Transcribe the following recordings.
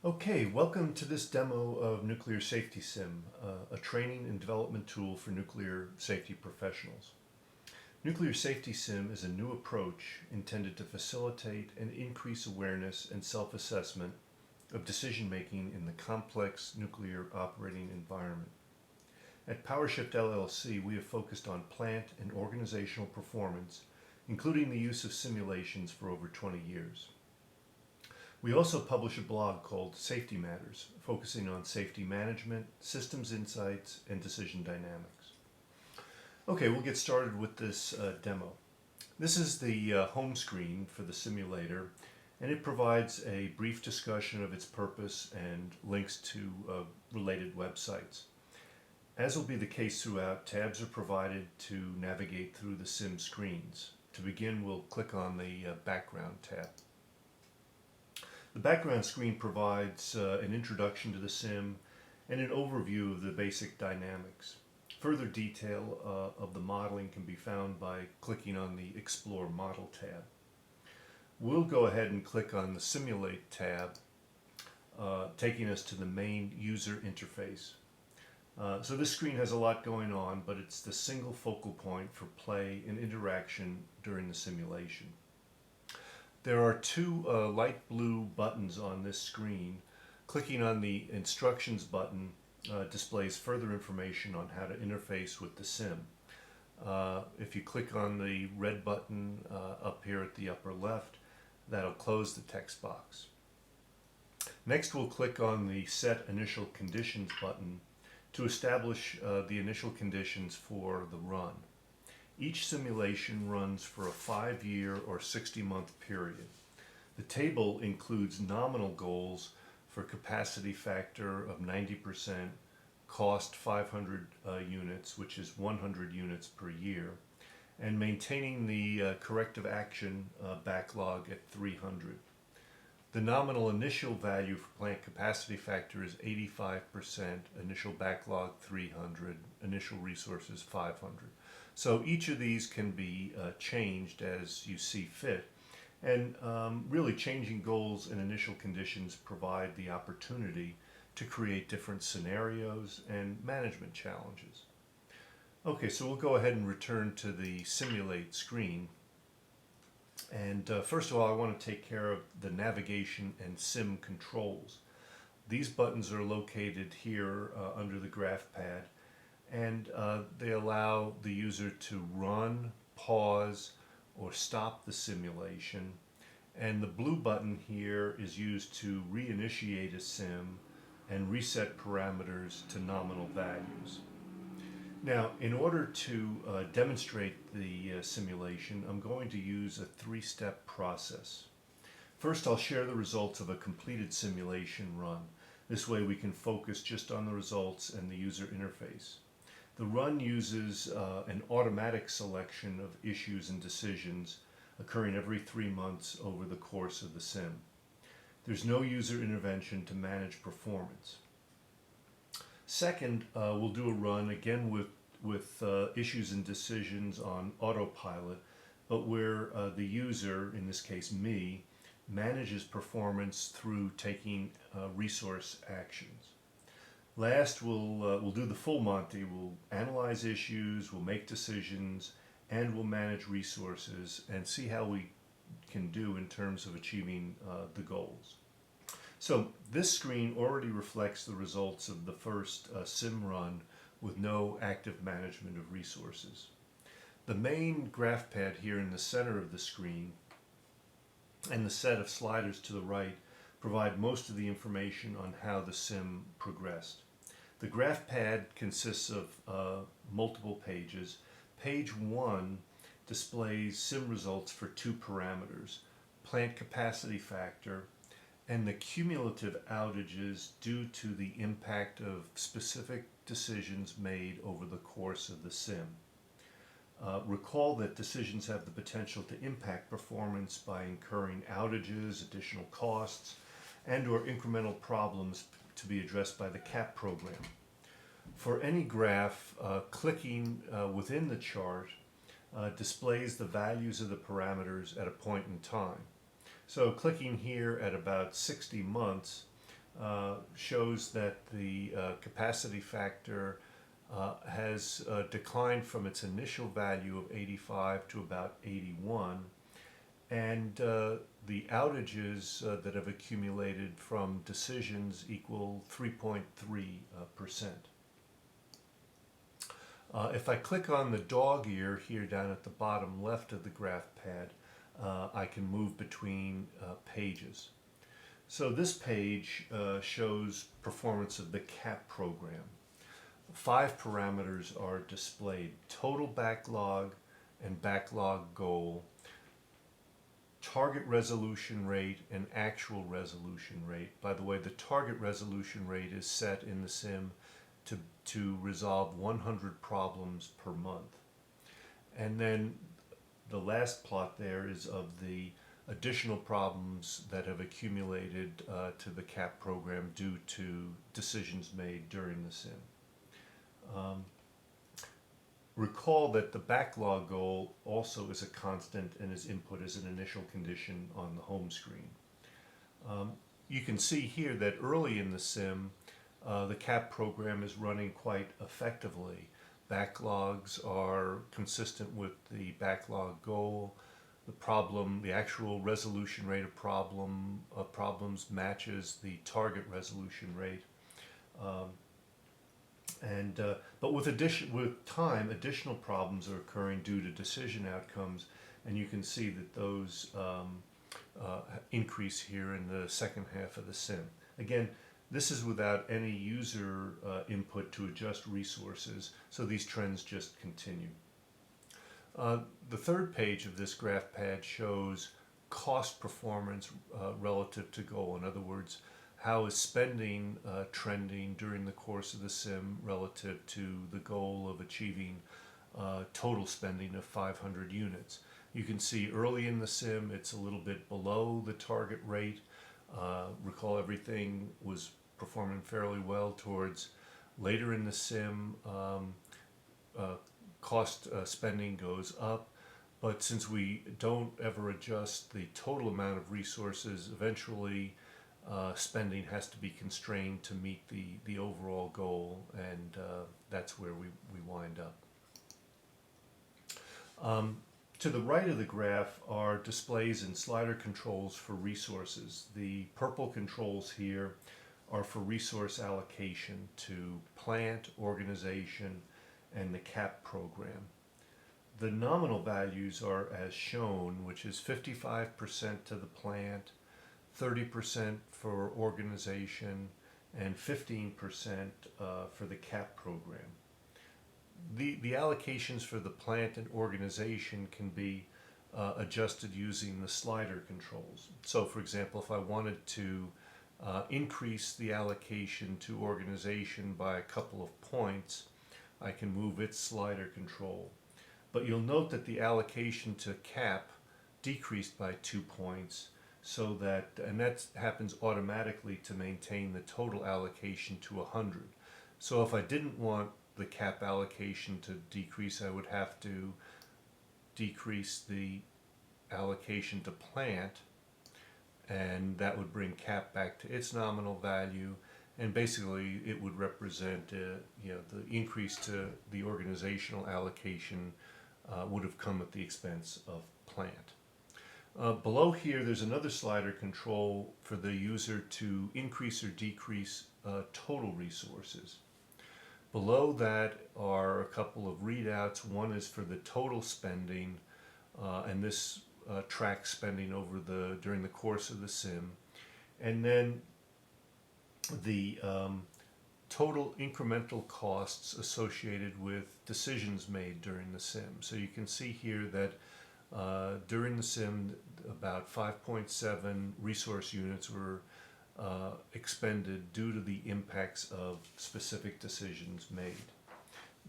Okay, welcome to this demo of NuclearSafetySim, a training and development tool for nuclear safety professionals. NuclearSafetySim is a new approach intended to facilitate and increase awareness and self-assessment of decision-making in the complex nuclear operating environment. At PowerShift LLC, we have focused on plant and organizational performance, including the use of simulations for over 20 years. We also publish a blog called Safety Matters, focusing on safety management, systems insights, and decision dynamics. Okay, we'll get started with this demo. This is the home screen for the simulator, and it provides a brief discussion of its purpose and links to related websites. As will be the case throughout, tabs are provided to navigate through the sim screens. To begin, we'll click on the Background tab. The background screen provides an introduction to the sim and an overview of the basic dynamics. Further detail of the modeling can be found by clicking on the Explore Model tab. We'll go ahead and click on the Simulate tab, taking us to the main user interface. So this screen has a lot going on, but it's the single focal point for play and interaction during the simulation. There are two light blue buttons on this screen. Clicking on the Instructions button displays further information on how to interface with the sim. If you click on the red button up here at the upper left, that'll close the text box. Next, we'll click on the Set Initial Conditions button to establish the initial conditions for the run. Each simulation runs for a 5-year or 60-month period. The table includes nominal goals for capacity factor of 90%, cost 500 units, which is 100 units per year, and maintaining the corrective action backlog at 300. The nominal initial value for plant capacity factor is 85%, initial backlog 300, initial resources 500. So each of these can be changed as you see fit, and really changing goals and initial conditions provide the opportunity to create different scenarios and management challenges. Okay, so we'll go ahead and return to the Simulate screen. And first of all, I want to take care of the navigation and sim controls. These buttons are located here under the graph pad, and they allow the user to run, pause, or stop the simulation. And the blue button here is used to reinitiate a sim and reset parameters to nominal values. Now, in order to demonstrate the simulation, I'm going to use a 3-step process. First, I'll share the results of a completed simulation run. This way we can focus just on the results and the user interface. The run uses an automatic selection of issues and decisions occurring every 3 months over the course of the sim. There's no user intervention to manage performance. Second, we'll do a run again with issues and decisions on autopilot, but where the user, in this case me, manages performance through taking resource actions. Last, we'll do the full Monty. We'll analyze issues, we'll make decisions, and we'll manage resources and see how we can do in terms of achieving the goals. So this screen already reflects the results of the first sim run with no active management of resources. The main graph pad here in the center of the screen and the set of sliders to the right provide most of the information on how the sim progressed. The graph pad consists of multiple pages. Page 1 displays sim results for 2 parameters, plant capacity factor and the cumulative outages due to the impact of specific decisions made over the course of the sim. Recall that decisions have the potential to impact performance by incurring outages, additional costs, and/or incremental problems to be addressed by the CAP program. For any graph, clicking within the chart displays the values of the parameters at a point in time. So clicking here at about 60 months shows that the capacity factor has declined from its initial value of 85 to about 81, and the outages that have accumulated from decisions equal 3.3%. If I click on the dog ear here down at the bottom left of the graph pad, I can move between pages. So this page shows performance of the CAP program. 5 parameters are displayed: total backlog and backlog goal, target resolution rate and actual resolution rate. By the way, the target resolution rate is set in the sim to resolve 100 problems per month. And then the last plot there is of the additional problems that have accumulated to the CAP program due to decisions made during the sim. Recall that the backlog goal also is a constant and is input as an initial condition on the home screen. You can see here that early in the sim, the CAP program is running quite effectively. Backlogs are consistent with the backlog goal. The actual resolution rate of problems matches the target resolution rate. But with time, additional problems are occurring due to decision outcomes, and you can see that those increase here in the second half of the sim. Again, this is without any user input to adjust resources, so these trends just continue. The third page of this graph pad shows cost performance relative to goal. In other words, how is spending trending during the course of the sim relative to the goal of achieving total spending of 500 units. You can see early in the sim it's a little bit below the target rate. Recall everything was performing fairly well towards later in the sim. Cost spending goes up, but since we don't ever adjust the total amount of resources, eventually spending has to be constrained to meet the overall goal, and that's where we wind up. To the right of the graph are displays and slider controls for resources. The purple controls here are for resource allocation to plant, organization, and the CAP program. The nominal values are as shown, which is 55% to the plant, 30% for organization, and 15% for the CAP program. The allocations for the plant and organization can be adjusted using the slider controls. So for example, if I wanted to increase the allocation to organization by a couple of points, I can move its slider control. But you'll note that the allocation to CAP decreased by 2 points, so that, and that happens automatically to maintain the total allocation to 100. So if I didn't want the CAP allocation to decrease, I would have to decrease the allocation to plant, and that would bring CAP back to its nominal value, and basically it would represent the increase to the organizational allocation would have come at the expense of plant. Below here there's another slider control for the user to increase or decrease total resources. Below that are a couple of readouts. One is for the total spending, and this tracks spending during the course of the sim, and then the total incremental costs associated with decisions made during the sim. So you can see here that during the sim about 5.7 resource units were expended due to the impacts of specific decisions made.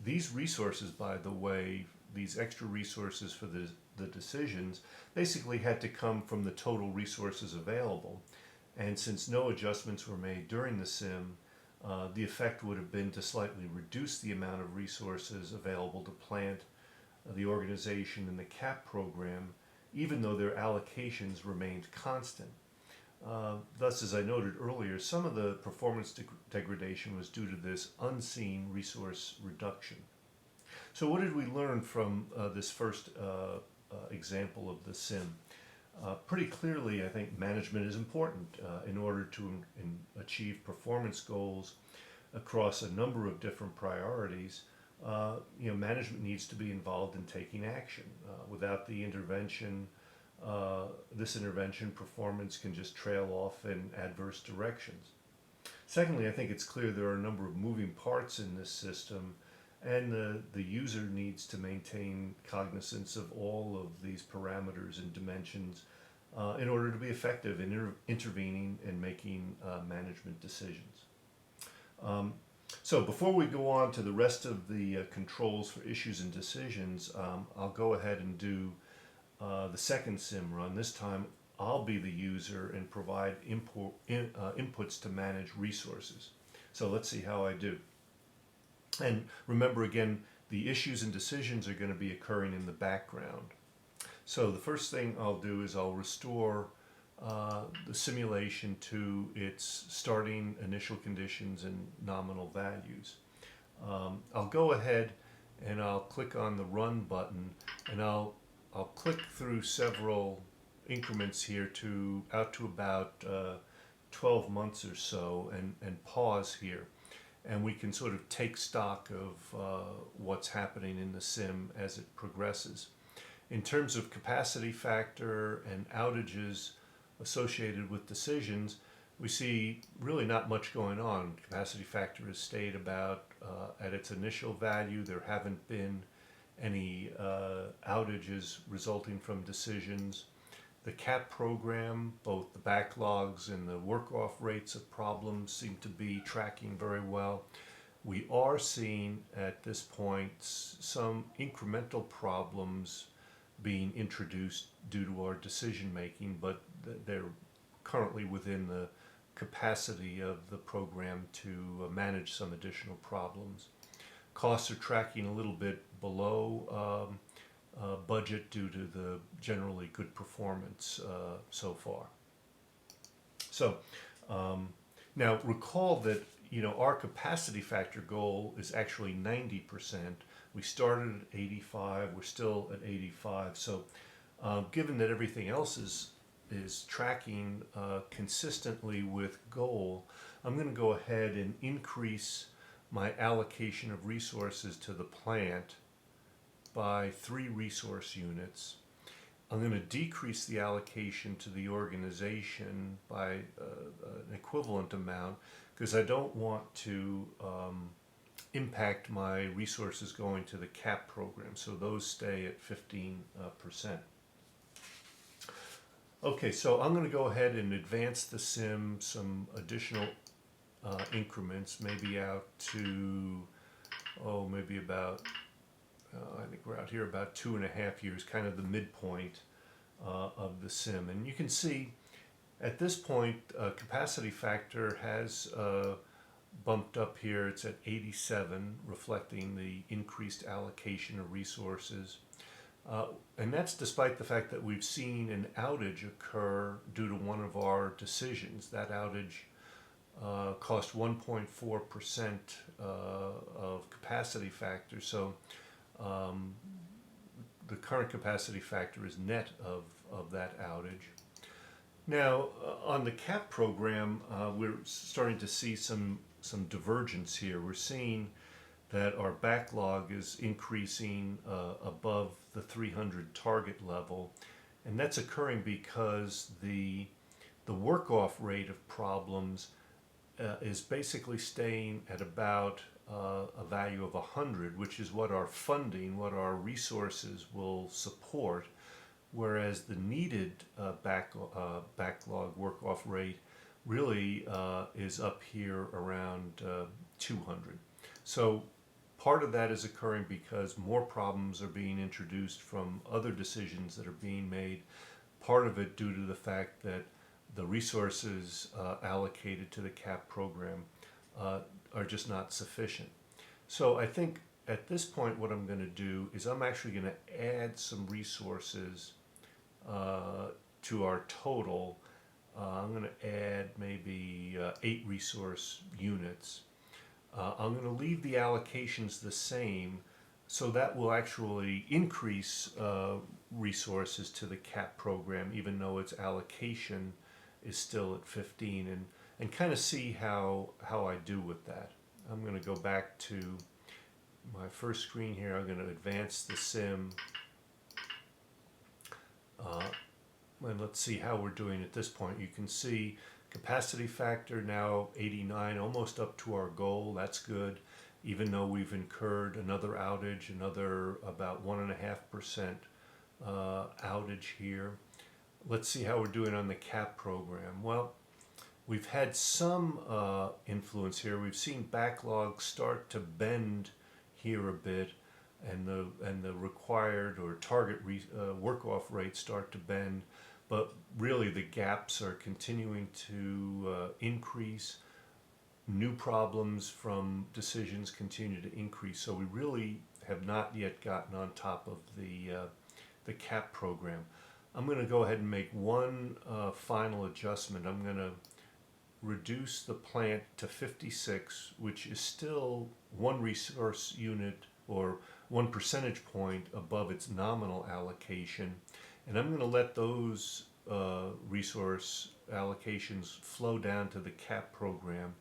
These resources, by the way, these extra resources for the decisions basically had to come from the total resources available. And since no adjustments were made during the sim, the effect would have been to slightly reduce the amount of resources available to plant, the organization, and the CAP program, even though their allocations remained constant. Thus, as I noted earlier, some of the performance degradation was due to this unseen resource reduction. So what did we learn from this first example of the SIM? Pretty clearly, I think management is important in order to achieve performance goals across a number of different priorities. Management needs to be involved in taking action. Without the intervention, this intervention, performance can just trail off in adverse directions. Secondly, I think it's clear there are a number of moving parts in this system, and the user needs to maintain cognizance of all of these parameters and dimensions in order to be effective in intervening and making management decisions. So before we go on to the rest of the controls for issues and decisions, I'll go ahead and do the second SIM run. This time I'll be the user and provide inputs to manage resources. So let's see how I do. And remember again, the issues and decisions are going to be occurring in the background. So the first thing I'll do is I'll restore the simulation to its starting initial conditions and nominal values. I'll go ahead and I'll click on the Run button, and I'll click through several increments here out to about 12 months or so, and pause here. And we can sort of take stock of what's happening in the SIM as it progresses. In terms of capacity factor and outages associated with decisions, we see really not much going on. Capacity factor has stayed about at its initial value. There haven't been any outages resulting from decisions. The CAP program, both the backlogs and the work-off rates of problems seem to be tracking very well. We are seeing at this point some incremental problems being introduced due to our decision making, but they're currently within the capacity of the program to manage some additional problems. Costs are tracking a little bit below budget due to the generally good performance so far. So now recall that our capacity factor goal is actually 90%. We started at 85. We're still at 85. So given that everything else is tracking consistently with goal, I'm going to go ahead and increase my allocation of resources to the plant by 3 resource units. I'm going to decrease the allocation to the organization by an equivalent amount, because I don't want to impact my resources going to the CAP program, so those stay at 15%. Okay, so I'm going to go ahead and advance the SIM some additional increments, maybe out to, maybe about, I think we're out here about 2.5 years, kind of the midpoint of the SIM. And you can see at this point, capacity factor has bumped up here. It's at 87, reflecting the increased allocation of resources. And that's despite the fact that we've seen an outage occur due to one of our decisions. That outage cost 1.4% of capacity factor. So the current capacity factor is net of that outage. Now, on the CAP program, we're starting to see some divergence here. We're seeing that our backlog is increasing above the 300 target level, and that's occurring because the work-off rate of problems is basically staying at about a value of 100, which is what our funding, what our resources will support, whereas the needed backlog work-off rate really is up here around 200. So part of that is occurring because more problems are being introduced from other decisions that are being made. Part of it due to the fact that the resources allocated to the CAP program are just not sufficient. So I think at this point what I'm going to do is I'm actually going to add some resources to our total I'm going to add maybe 8 resource units. I'm going to leave the allocations the same, so that will actually increase resources to the CAP program, even though its allocation is still at 15, and kind of see how I do with that. I'm going to go back to my first screen here. I'm going to advance the sim, and let's see how we're doing at this point. You can see capacity factor now 89, almost up to our goal. That's good, even though we've incurred another outage, another about 1.5% outage here. Let's see how we're doing on the CAP program. Well, we've had some influence here. We've seen backlogs start to bend here a bit, and the required or target work-off rates start to bend. But really, the gaps are continuing to increase. New problems from decisions continue to increase. So we really have not yet gotten on top of the CAP program. I'm going to go ahead and make one final adjustment. I'm going to reduce the plant to 56, which is still 1 resource unit or 1 percentage point above its nominal allocation. And I'm going to let those resource allocations flow down to the CAP program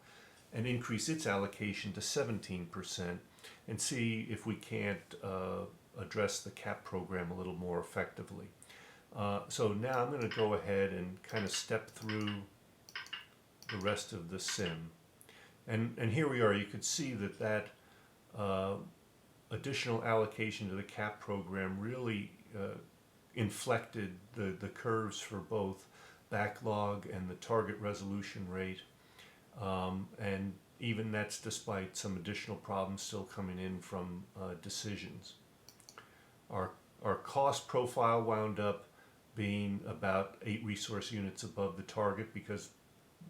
and increase its allocation to 17%, and see if we can't address the CAP program a little more effectively. So now I'm going to go ahead and kind of step through the rest of the sim. And here we are. You could see that additional allocation to the CAP program really inflected the curves for both backlog and the target resolution rate. And even that's despite some additional problems still coming in from decisions. Our cost profile wound up being about 8 resource units above the target because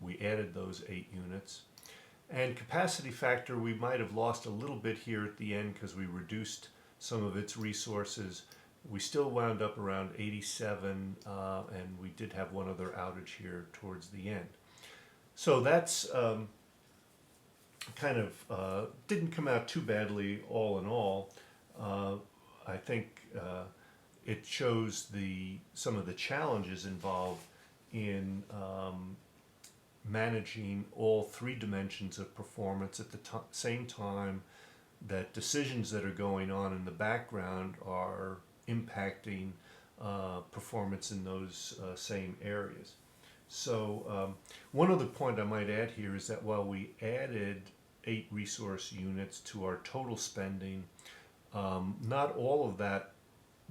we added those 8 units. And capacity factor, we might have lost a little bit here at the end because we reduced some of its resources. We still wound up around 87, and we did have one other outage here towards the end. So that's kind of didn't come out too badly all in all. I think it shows some of the challenges involved in managing all 3 dimensions of performance at the same time that decisions that are going on in the background are impacting performance in those same areas. So one other point I might add here is that while we added 8 resource units to our total spending, not all of that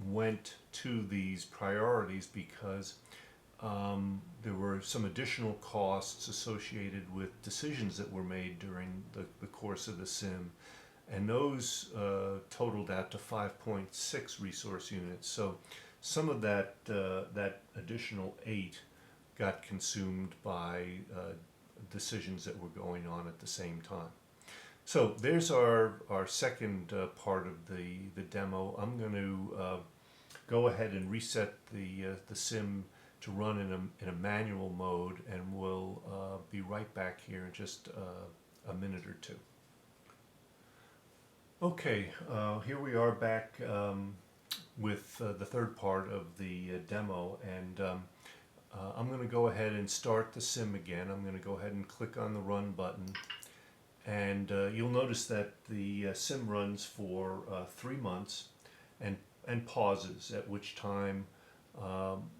went to these priorities because there were some additional costs associated with decisions that were made during the course of the sim, and those totaled out to 5.6 resource units. So some of that additional 8 got consumed by decisions that were going on at the same time. So there's our second part of the demo. I'm going to go ahead and reset the sim to run in a manual mode, and we'll be right back here in just a minute or two. Okay, here we are back with the third part of the demo, and I'm going to go ahead and start the sim again. I'm going to go ahead and click on the run button, and you'll notice that the sim runs for 3 months and pauses, at which time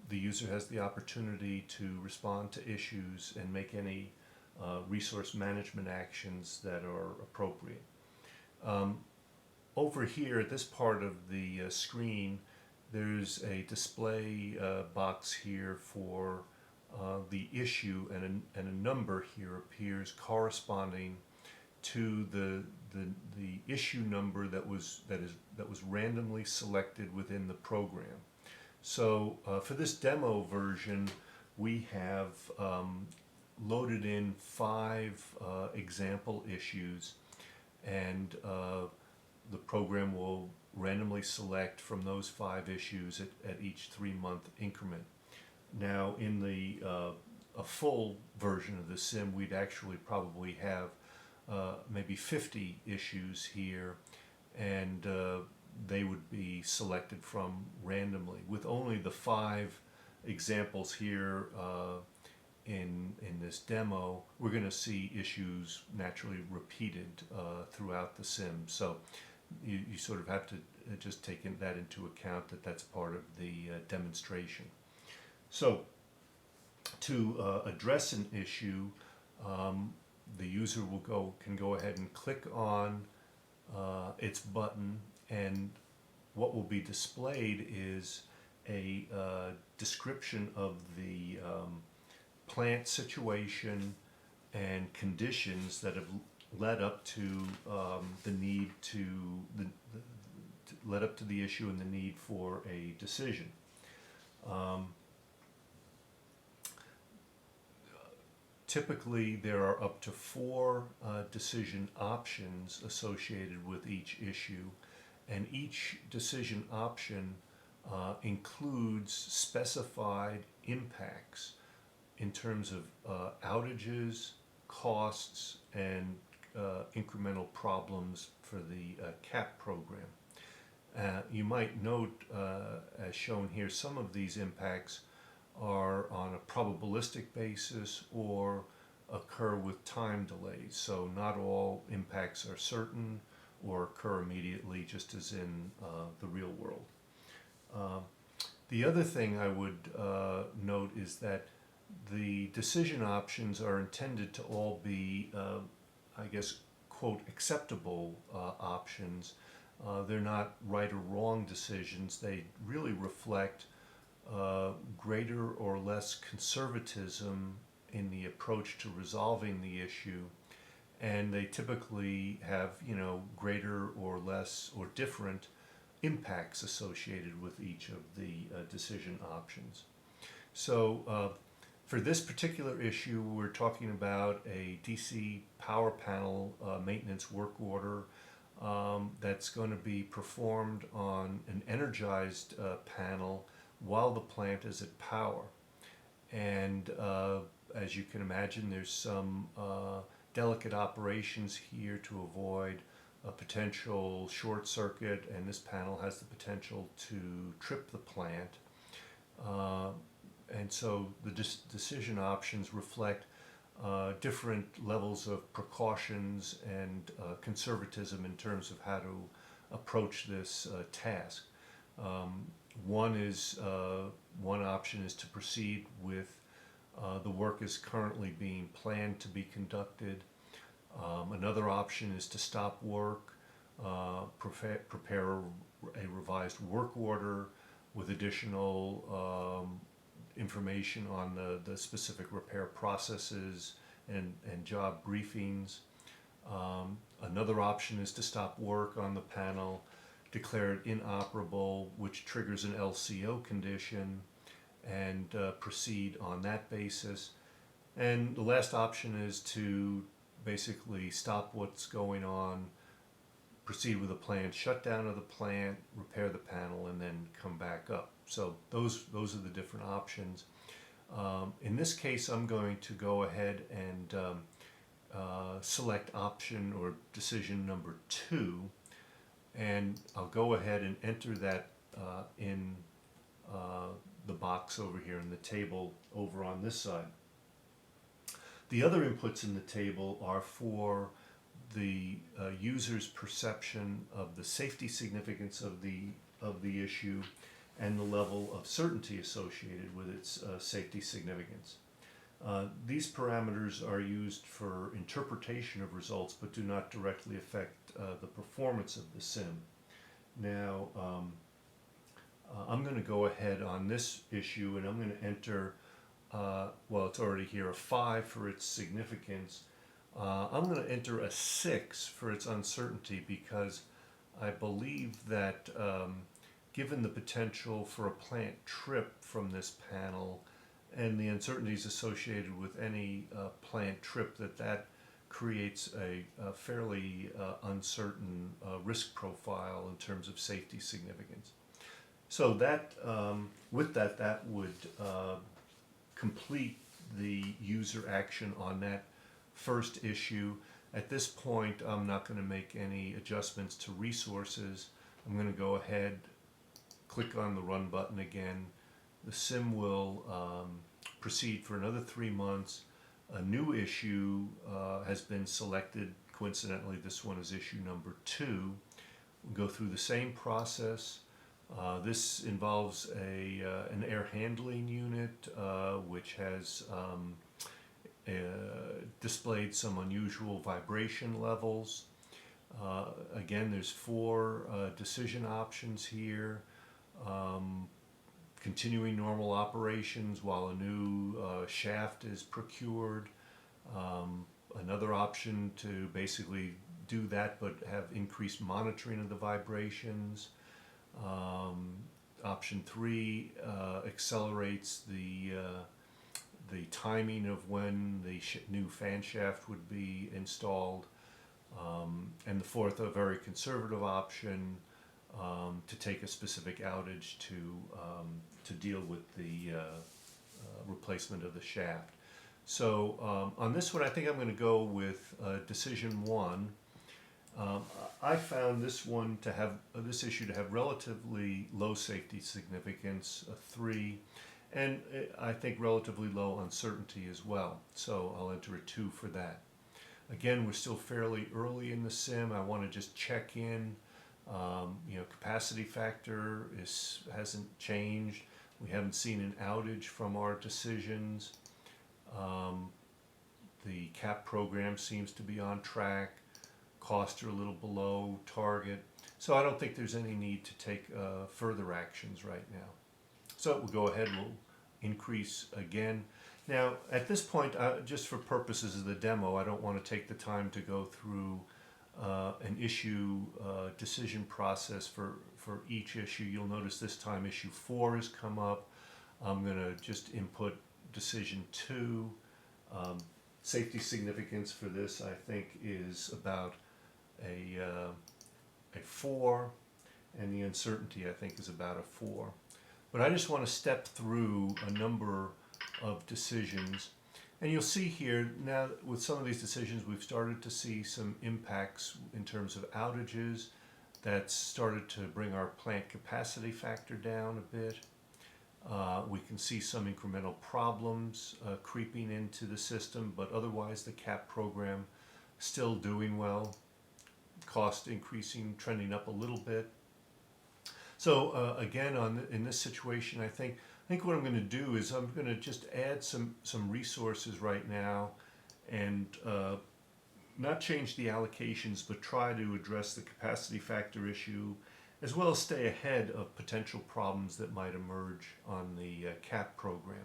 the user has the opportunity to respond to issues and make any resource management actions that are appropriate. Over here at this part of the screen, there's a display box here for the issue, and a number here appears corresponding to the issue number that was randomly selected within the program. So for this demo version, we have loaded in 5 example issues, and the program will randomly select from those 5 issues at each 3-month increment. Now, in the a full version of the sim, we'd actually probably have maybe 50 issues here, and they would be selected from randomly. With only the 5 examples here in this demo, we're going to see issues naturally repeated throughout the sim. So you sort of have to just take that into account, that that's part of the demonstration. So to address an issue, the user can go ahead and click on its button, and what will be displayed is a description of the plant situation and conditions that have led up to the need to led up to the issue and the need for a decision. Typically, there are up to 4 decision options associated with each issue, and each decision option includes specified impacts in terms of outages, costs, and incremental problems for the CAP program. You might note, as shown here, some of these impacts are on a probabilistic basis or occur with time delays. So not all impacts are certain or occur immediately, just as in the real world. The other thing I would note is that the decision options are intended to all be, I guess, quote, acceptable options. They're not right or wrong decisions. They really reflect greater or less conservatism in the approach to resolving the issue, and they typically have, greater or less or different impacts associated with each of the decision options. So for this particular issue, we're talking about a DC power panel maintenance work order that's going to be performed on an energized panel while the plant is at power. And as you can imagine, there's some delicate operations here to avoid a potential short circuit, and this panel has the potential to trip the plant. And so the decision options reflect different levels of precautions and conservatism in terms of how to approach this task. One option is to proceed with the work is currently being planned to be conducted. Another option is to stop work, prepare a revised work order with additional information on the specific repair processes and job briefings. Another option is to stop work on the panel, declare it inoperable, which triggers an LCO condition, and proceed on that basis. And the last option is to basically stop what's going on, proceed with a planned shutdown of the plant, repair the panel, and then come back up. So those are the different options. In this case, I'm going to go ahead and select option or decision number 2, and I'll go ahead and enter that in the box over here in the table over on this side. The other inputs in the table are for the user's perception of the safety significance of the issue and the level of certainty associated with its safety significance. These parameters are used for interpretation of results but do not directly affect the performance of the sim. Now, I'm going to go ahead on this issue and I'm going to enter, well, it's already here, a 5 for its significance. I'm going to enter a 6 for its uncertainty because I believe that given the potential for a plant trip from this panel and the uncertainties associated with any plant trip, that creates a fairly uncertain risk profile in terms of safety significance. So that, with that would complete the user action on that first issue. At this point, I'm not going to make any adjustments to resources. I'm going to go ahead, click on the run button again. The sim will proceed for another 3 months. A new issue has been selected. Coincidentally, this one is issue number 2. We'll go through the same process. This involves an air handling unit which has displayed some unusual vibration levels. Again, there's 4 decision options here. Continuing normal operations while a new shaft is procured. Another option to basically do that but have increased monitoring of the vibrations. Option 3 accelerates the timing of when the new fan shaft would be installed. And the 4th, a very conservative option, to take a specific outage to deal with the replacement of the shaft. So on this one, I think I'm going to go with decision 1. I found this one to have this issue to have relatively low safety significance, a 3, and I think relatively low uncertainty as well. So I'll enter a 2 for that. Again, we're still fairly early in the sim. I want to just check in. Capacity factor hasn't changed. We haven't seen an outage from our decisions. The CAP program seems to be on track. Costs are a little below target. So I don't think there's any need to take further actions right now. So we'll go ahead, we'll increase again. Now, at this point, just for purposes of the demo, I don't want to take the time to go through an issue decision process for each issue. You'll notice this time issue 4 has come up. I'm going to just input decision 2. Safety significance for this, I think, is about a 4, and the uncertainty, I think, is about a 4. But I just want to step through a number of decisions. And you'll see here, now with some of these decisions, we've started to see some impacts in terms of outages. That's started to bring our plant capacity factor down a bit. We can see some incremental problems creeping into the system, but otherwise the CAP program still doing well. Cost increasing, trending up a little bit. So again, in this situation, I think what I'm going to do is I'm going to just add some resources right now, and not change the allocations, but try to address the capacity factor issue, as well as stay ahead of potential problems that might emerge on the CAP program.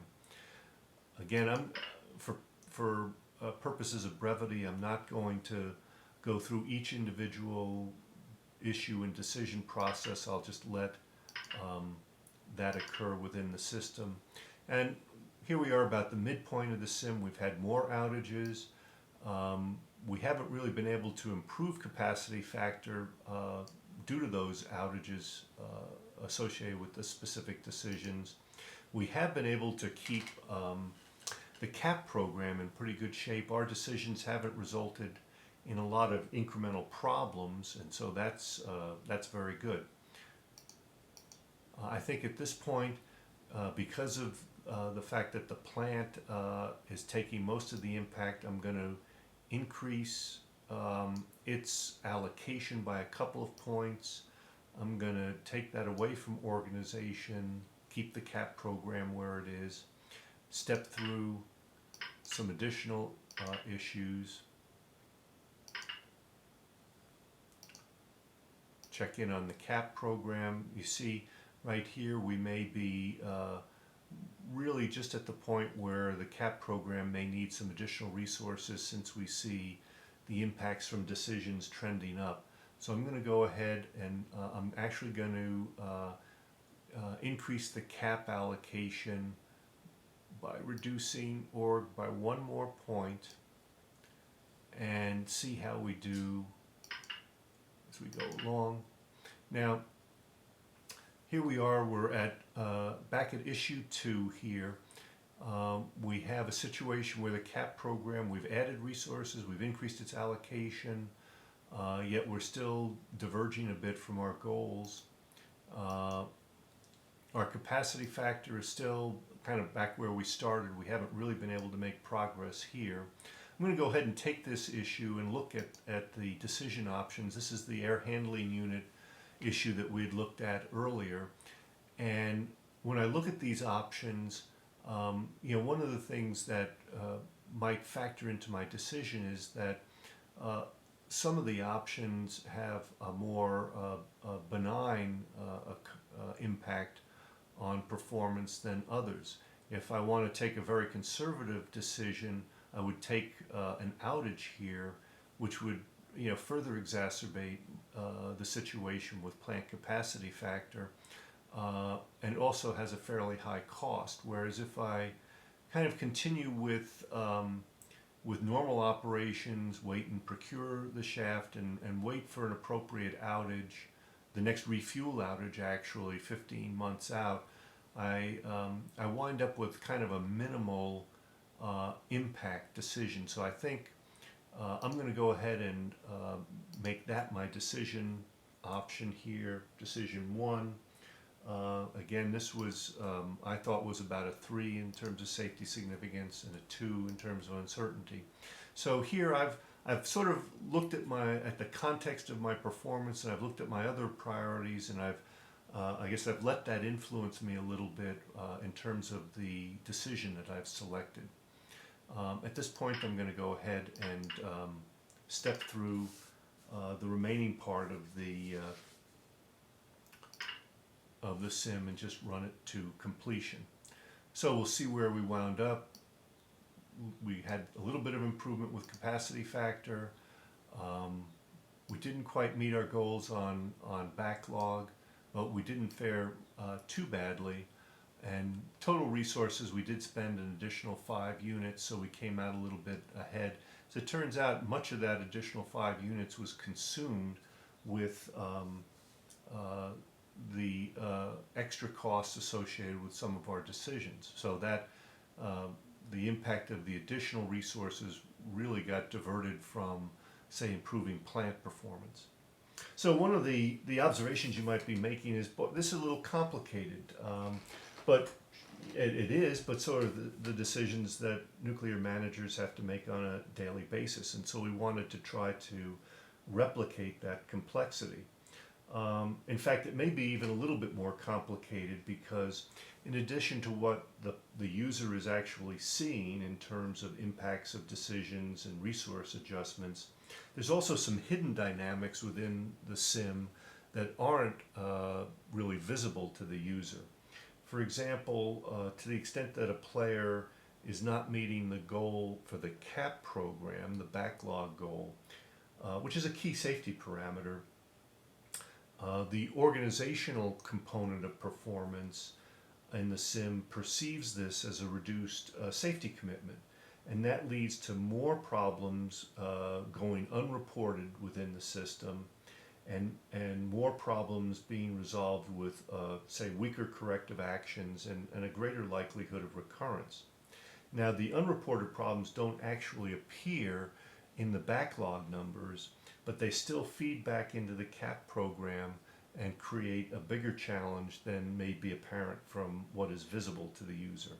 Again, for purposes of brevity, I'm not going to go through each individual issue and decision process. I'll just let that occur within the system. And here we are about the midpoint of the sim. We've had more outages. We haven't really been able to improve capacity factor due to those outages associated with the specific decisions. We have been able to keep the CAP program in pretty good shape. Our decisions haven't resulted in a lot of incremental problems, and so that's very good. I think at this point, because of the fact that the plant is taking most of the impact, I'm going to increase its allocation by a couple of points. I'm going to take that away from organization, keep the CAP program where it is, step through some additional issues, check in on the CAP program. You see right here we may be really just at the point where the CAP program may need some additional resources, since we see the impacts from decisions trending up. So I'm going to go ahead and I'm actually going to increase the CAP allocation by reducing org by 1 more point, and see how we do as we go along. Now, here we are, we're at back at issue 2 here, We have a situation where the CAP program, we've added resources, we've increased its allocation, yet we're still diverging a bit from our goals. Our capacity factor is still kind of back where we started. We haven't really been able to make progress here. I'm going to go ahead and take this issue and look at the decision options. This is the air handling unit issue that we had looked at earlier. And when I look at these options, one of the things that might factor into my decision is that some of the options have a more benign impact on performance than others. If I want to take a very conservative decision, I would take an outage here, which would further exacerbate the situation with plant capacity factor, and also has a fairly high cost. Whereas if I kind of continue with normal operations, wait and procure the shaft, and wait for an appropriate outage, the next refuel outage actually 15 months out, I wind up with kind of a minimal impact decision. So I think I'm going to go ahead and make that my decision option here, decision 1. Again, this was, I thought was about a 3 in terms of safety significance and a 2 in terms of uncertainty. So here I've sort of looked at the context of my performance, and I've looked at my other priorities, and I guess I've let that influence me a little bit in terms of the decision that I've selected. At this point, I'm going to go ahead and step through the remaining part of the sim and just run it to completion. So we'll see where we wound up. We had a little bit of improvement with capacity factor. We didn't quite meet our goals on backlog, but we didn't fare too badly. And total resources, we did spend an additional 5 units, so we came out a little bit ahead. As it turns out, much of that additional 5 units was consumed with the extra costs associated with some of our decisions. So that the impact of the additional resources really got diverted from, say, improving plant performance. So one of the observations you might be making is, this is a little complicated, but it is, but sort of the decisions that nuclear managers have to make on a daily basis. And so we wanted to try to replicate that complexity. In fact, it may be even a little bit more complicated, because in addition to what the user is actually seeing in terms of impacts of decisions and resource adjustments, there's also some hidden dynamics within the sim that aren't really visible to the user. For example, to the extent that a player is not meeting the goal for the CAP program, the backlog goal, which is a key safety parameter, the organizational component of performance in the sim perceives this as a reduced safety commitment, and that leads to more problems going unreported within the system, and more problems being resolved with, say, weaker corrective actions and a greater likelihood of recurrence. Now, the unreported problems don't actually appear in the backlog numbers, but they still feed back into the CAP program and create a bigger challenge than may be apparent from what is visible to the user.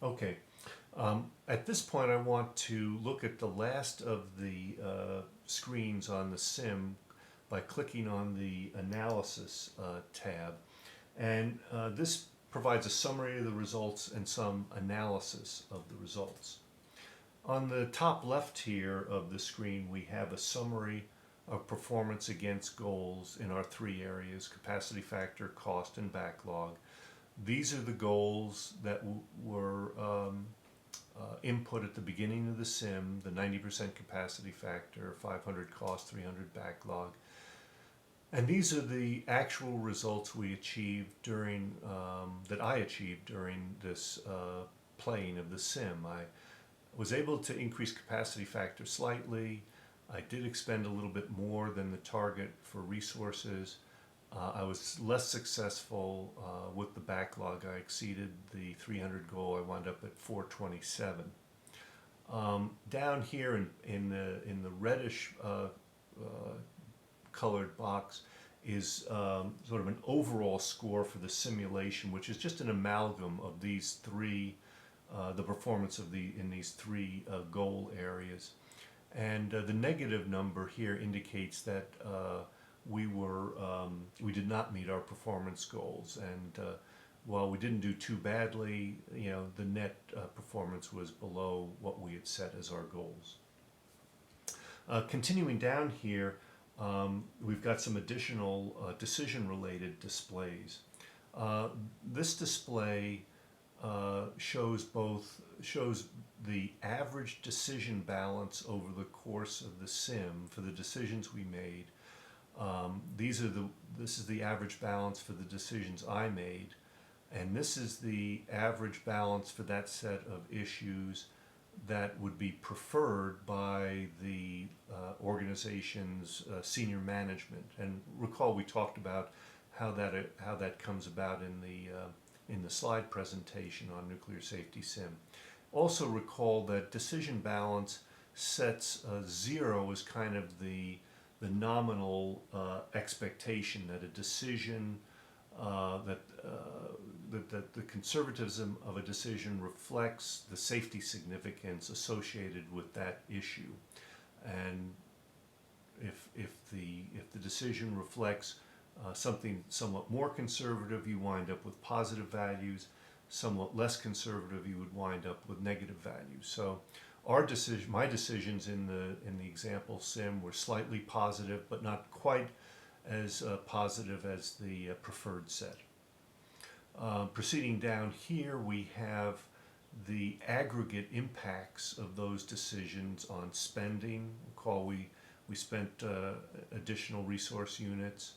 Okay, at this point I want to look at the last of the screens on the sim by clicking on the Analysis tab. And this provides a summary of the results and some analysis of the results. On the top left here of the screen, we have a summary of performance against goals in our 3 areas: capacity factor, cost, and backlog. These are the goals that were input at the beginning of the sim: the 90% capacity factor, 500 cost, 300 backlog. And these are the actual results we achieved during, that I achieved during this playing of the sim. I was able to increase capacity factor slightly. I did expend a little bit more than the target for resources. I was less successful with the backlog. I exceeded the 300 goal. I wound up at 427. Down here in the reddish colored box is sort of an overall score for the simulation, which is just an amalgam of these three, the performance of in these three goal areas. And the negative number here indicates that we did not meet our performance goals, and while we didn't do too badly, the net performance was below what we had set as our goals. Continuing down here, we've got some additional decision-related displays. This display shows the average decision balance over the course of the sim for the decisions we made. This is the average balance for the decisions I made, and this is the average balance for that set of issues that would be preferred by the organization's senior management. And recall we talked about how that comes about in the slide presentation on Nuclear Safety Sim. Also recall that decision balance sets 0 as kind of the nominal expectation that a decision that the conservatism of a decision reflects the safety significance associated with that issue. And if the decision reflects something somewhat more conservative, you wind up with positive values. Somewhat less conservative, you would wind up with negative values. So my decisions in the example sim were slightly positive, but not quite as positive as the preferred set. Proceeding down here, we have the aggregate impacts of those decisions on spending. Recall we spent additional resource units.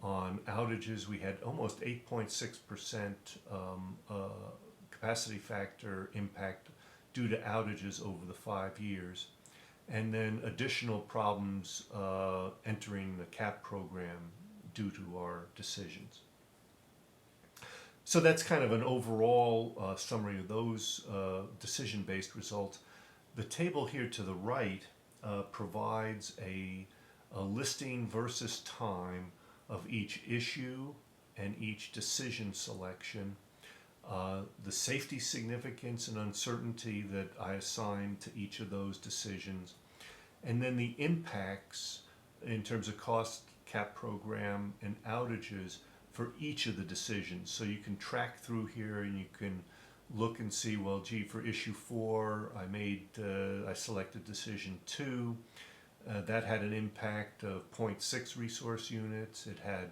On outages, we had almost 8.6% capacity factor impact due to outages over the 5 years. And then additional problems entering the CAP program due to our decisions. So that's kind of an overall summary of those decision-based results. The table here to the right provides a listing versus time of each issue and each decision selection, the safety significance and uncertainty that I assigned to each of those decisions, and then the impacts in terms of cost, cap program, and outages for each of the decisions. So you can track through here and you can look and see, well, gee, for issue 4, I selected decision 2. That had an impact of 0.6 resource units. It had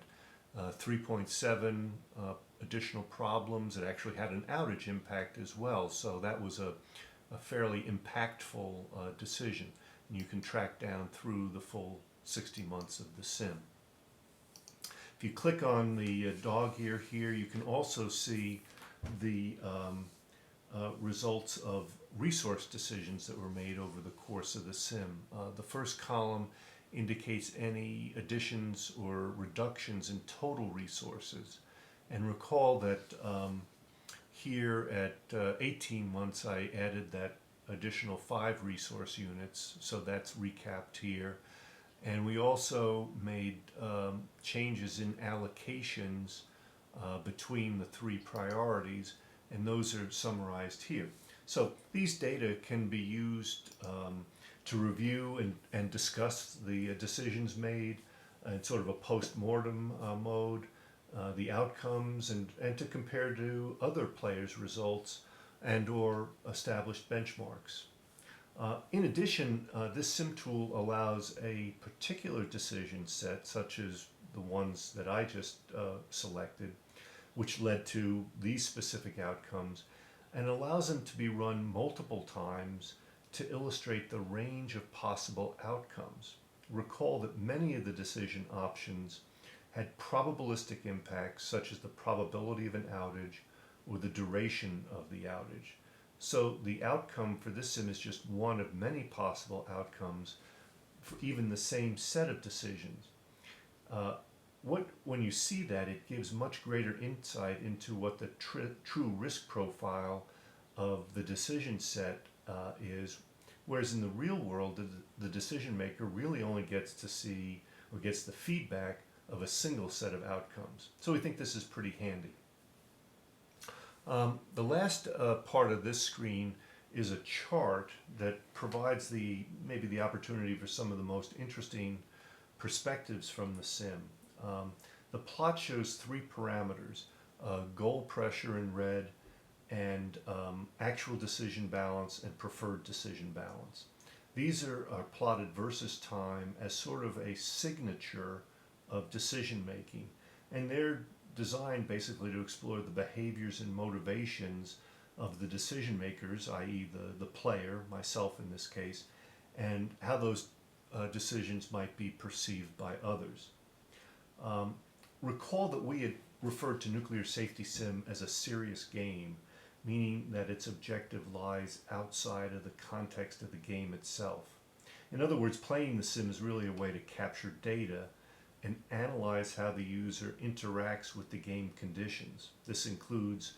3.7 additional problems. It actually had an outage impact as well. So that was a fairly impactful decision. And you can track down through the full 60 months of the sim. If you click on the dog ear here, you can also see the results of resource decisions that were made over the course of the sim. The first column indicates any additions or reductions in total resources. And recall that here at 18 months I added that additional 5 resource units, so that's recapped here. And we also made changes in allocations between the 3 priorities, and those are summarized here. So these data can be used to review and discuss the decisions made in sort of a post-mortem mode, the outcomes, and to compare to other players' results and or established benchmarks. In addition, this sim tool allows a particular decision set, such as the ones that I just selected, which led to these specific outcomes, and allows them to be run multiple times to illustrate the range of possible outcomes. Recall that many of the decision options had probabilistic impacts, such as the probability of an outage or the duration of the outage. So the outcome for this sim is just one of many possible outcomes for even the same set of decisions. when you see that, it gives much greater insight into what the true risk profile of the decision set is. Whereas in the real world, the decision maker really only gets to see or gets the feedback of a single set of outcomes. So we think this is pretty handy. The last part of this screen is a chart that provides maybe the opportunity for some of the most interesting perspectives from the sim. The plot shows three parameters: goal pressure in red, and actual decision balance and preferred decision balance. These are plotted versus time as sort of a signature of decision making, and they're designed basically to explore the behaviors and motivations of the decision makers, i.e. the player, myself in this case, and how those decisions might be perceived by others. Recall that we had referred to Nuclear Safety Sim as a serious game, meaning that its objective lies outside of the context of the game itself. In other words, playing the sim is really a way to capture data and analyze how the user interacts with the game conditions. This includes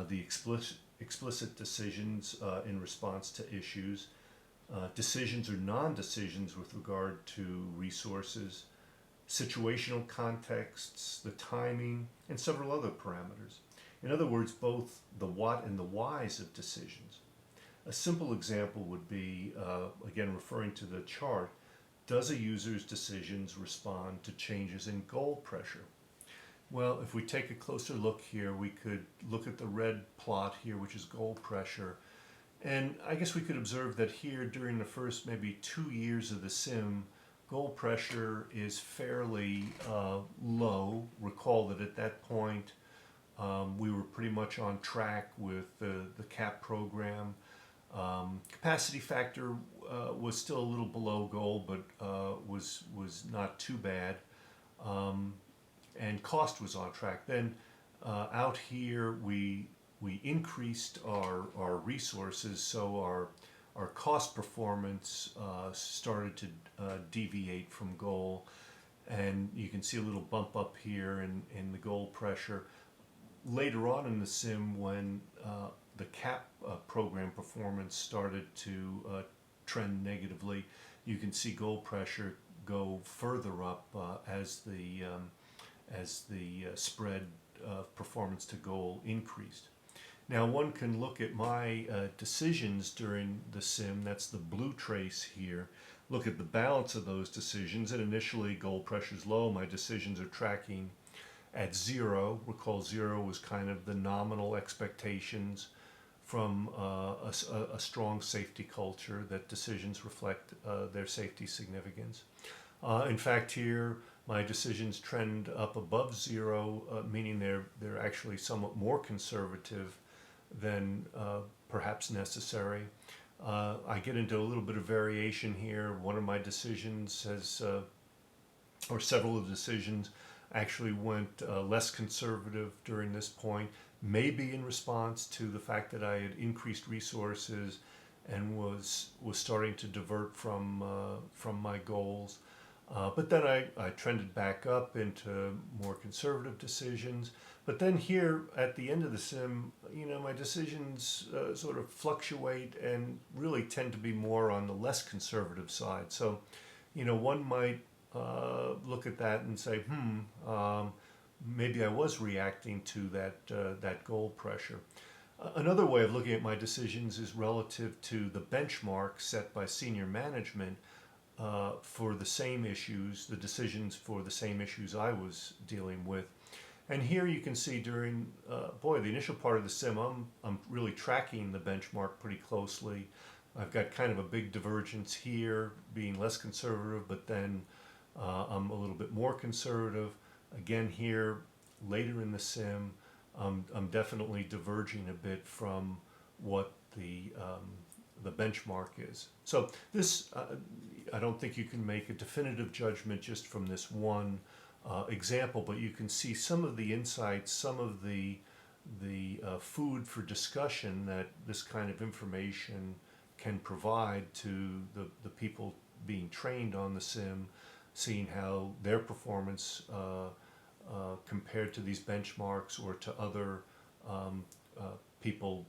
the explicit decisions in response to issues, decisions or non-decisions with regard to resources, situational contexts, the timing, and several other parameters. In other words, both the what and the whys of decisions. A simple example would be, again referring to the chart, does a user's decisions respond to changes in goal pressure? Well, if we take a closer look here, we could look at the red plot here, which is goal pressure. And I guess we could observe that here during the first maybe 2 years of the sim, goal pressure is fairly low. Recall that at that point, we were pretty much on track with the CAP program. Capacity factor was still a little below goal, but was not too bad. And cost was on track. Then out here we increased our resources, so our cost performance started to deviate from goal, and you can see a little bump up here in the goal pressure. Later on in the sim, when the CAP program performance started to trend negatively, you can see goal pressure go further up as the spread of performance to goal increased. Now one can look at my decisions during the sim, that's the blue trace here, look at the balance of those decisions, and initially goal pressure is low, my decisions are tracking at 0. Recall 0 was kind of the nominal expectations from a strong safety culture that decisions reflect their safety significance. In fact here my decisions trend up above 0, meaning they're actually somewhat more conservative than perhaps necessary. I get into a little bit of variation here. One of my decisions has, or several of the decisions actually went less conservative during this point, maybe in response to the fact that I had increased resources and was starting to divert from my goals. But then I trended back up into more conservative decisions. But then here at the end of the sim, my decisions sort of fluctuate and really tend to be more on the less conservative side. So, one might look at that and say, maybe I was reacting to that goal pressure. Another way of looking at my decisions is relative to the benchmark set by senior management for the same issues, the decisions for the same issues I was dealing with. And here you can see during, the initial part of the sim, I'm really tracking the benchmark pretty closely. I've got kind of a big divergence here, being less conservative, but then I'm a little bit more conservative. Again here, later in the sim, I'm definitely diverging a bit from what the benchmark is. So this, I don't think you can make a definitive judgment just from this one example, but you can see some of the insights, some of the food for discussion that this kind of information can provide to the people being trained on the sim, seeing how their performance compared to these benchmarks or to other people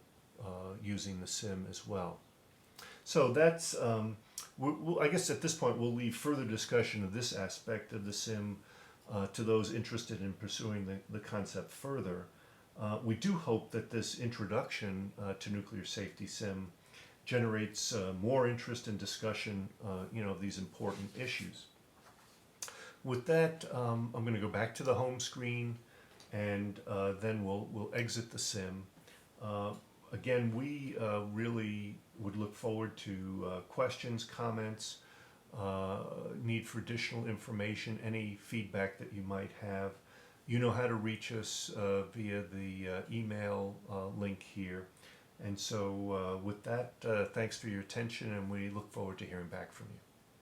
using the sim as well. So that's, I guess at this point we'll leave further discussion of this aspect of the sim to those interested in pursuing the concept further. We do hope that this introduction to Nuclear Safety Sim generates more interest and discussion, of these important issues. With that, I'm going to go back to the home screen, and then we'll exit the sim. Again, we really would look forward to questions, comments, need for additional information, any feedback that you might have. You know how to reach us via the email link here. And so with that, thanks for your attention, and we look forward to hearing back from you.